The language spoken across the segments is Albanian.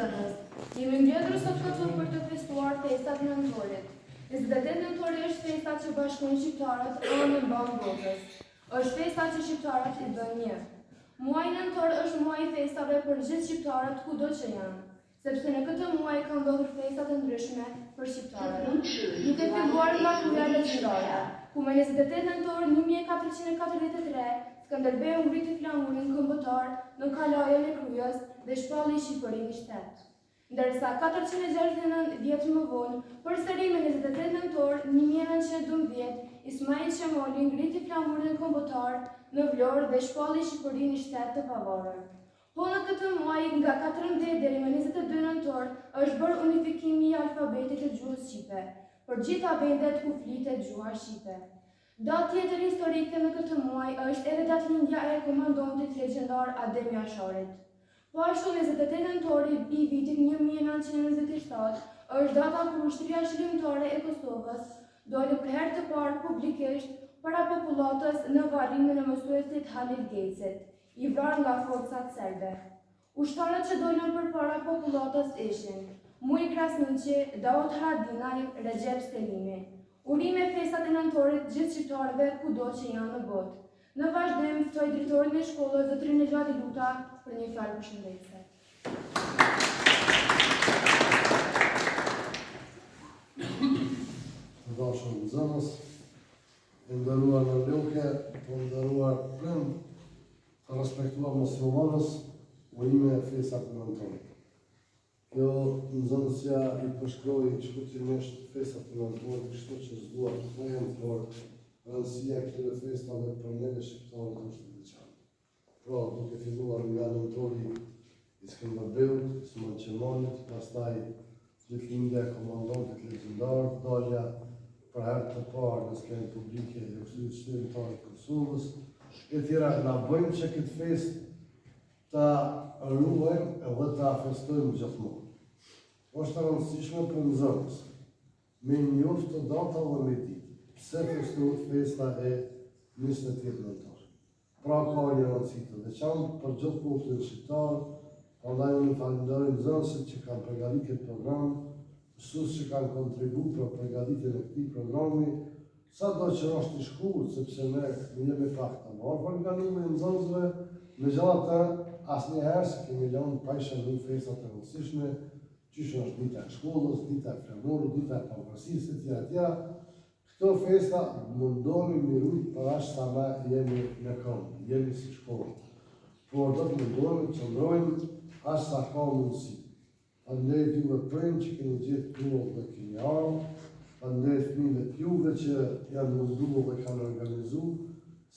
nxënës, jemi mbledhur sot këtu për të festuar festat nëntorit. 28 nëntori është festa që bashkon shqiptarët anë mban botës. Është festa që shqiptarët i bën një. Muaji nëntor është muaji i festave për gjithë shqiptarët kudo që janë, sepse në këtë muaj kanë ndodhur festa të ndryshme për shqiptarët. Duke filluar nga Kruja Legjendare, ku me 28 nëntor 1443 Skënderbeu ngriti flamurin kombëtar në kalajën e Krujës dhe shpalli Shqipërinë në shtet. Ndërsa 469 vjet më vonë, përsëri me 28 nëntor 1912, Ismail Qemoli ngriti flamurin kombëtar në Vlorë dhe shpalli Shqipërinë në shtet të pavarur. Po në këtë muaj, nga 14 deri më 22 nëntor, është bërë unifikimi i alfabetit të gjuhës shqipe, për gjitha vendet ku flitet gjuha shqipe. Datë tjetër historike në këtë muaj është edhe datëlindja e komandantit legjendar Adem Jasharit. Po ashtu 28 nëntori i vitit 1927 është data kur ushtria shërbimtare e Kosovës doli për herë të parë publikisht para popullatës në varrimin e mësuesit Halil Gecit, i vrarë nga forcat serbe. Ushtarët që dolën përpara popullatës ishin Muj Krasniqi, Daud Haradinaj, Recep Selimi. Urime festat e nëntorit gjithë shqiptarëve kudo që janë në botë. Në vazhdim, ftoj drejtorin e shkollës Zotrin Nexhati Luta për një fjalë përshëndetje. Të dashur nxënës, të nderuar në luke, të nderuar prind, të respektuar muslimanës, urime festat e nëntorit. Kjo nxënësja i përshkroi shkurtimisht festat e nëntorit, kështu që s'dua të them, por rëndësia e këtyre festave për neve shqiptarët është e veçantë. Pra, duke filluar nga nëntori i Skënderbeut, Ismail Qemolit, pastaj ditëlindja e komandantit legjendar, dalja për herë të parë në skenë publike e Ushtrisë Shërbimtare të Kosovës, e tjera na bëjmë që këtë festë ta ruajmë edhe ta festojmë gjithmonë. Është e rëndësishme për nxënës me njoftë të data dhe me ditë pse festohet festa e 28 nëntor. Pra ka një rëndësi të veçantë për gjithë popullin shqiptar, prandaj unë falenderoj nxënësit që kanë përgatitur këtë program, mësuesit që kanë kontribuar për përgatitjen e këtij programi, sado që është i shkurt, sepse ne jemi pak të marrë nga numri i nxënësve, megjithatë asnjëherë s'kemi lënë pa i shënuar festat e rëndësishme, qysh është dita e shkollës, dita e flamurit, dita e pavarësisë, etj. Këto festa mundohemi me rujt për ashtë sa na jemi në këmbë, jemi si shkollë. Por do të mundohemi të qëndrojmë ashtë sa ka mundësi. Faleminderit juve prindë që keni gjetë kohë dhe keni ardhur, faleminderit fëmijëve të juve që janë munduar dhe kanë organizuar,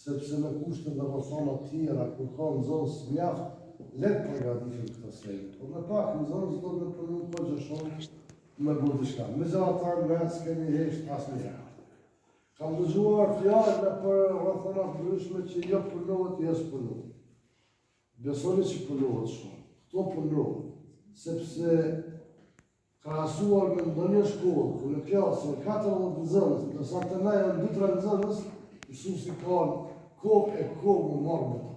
sepse në kushte dhe rrethana të tjera kur ka nxënës mjaft, letë përgatitur këtë sejtë. Por në pak nxënës do të punu kohë shumë me bërë diçka. Megjithatë ne s'kemi hesht asnjëherë. Kam dëgjuar fjalë për rrethana të ndryshme që jo punohet, jo s'punohet. Besoni që punohet shumë. Kto punohet, sepse krahasuar me ndonjë shkollë, ku në klasë me 40 nxënës, ndërsa të na janë 2-3 nxënës, mësuesi ka kohë e kohë më marrë me ta.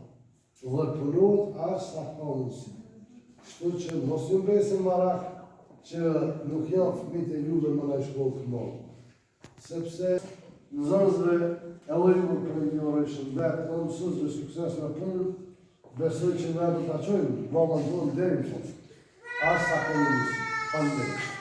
Dhe punohet ashtë sa ka mundësi. Kështu që mos ju mbesin marak që nuk janë fëmijët e juve më në shkollë të madhe. Sepse nxënësve e lejmë për një orë shëndet, dhe mësuesve sukses në punë, besoj që ne do ta çojmë vallën tonë deri në fund. Ashtë sa ka mundësi. Faleminderit.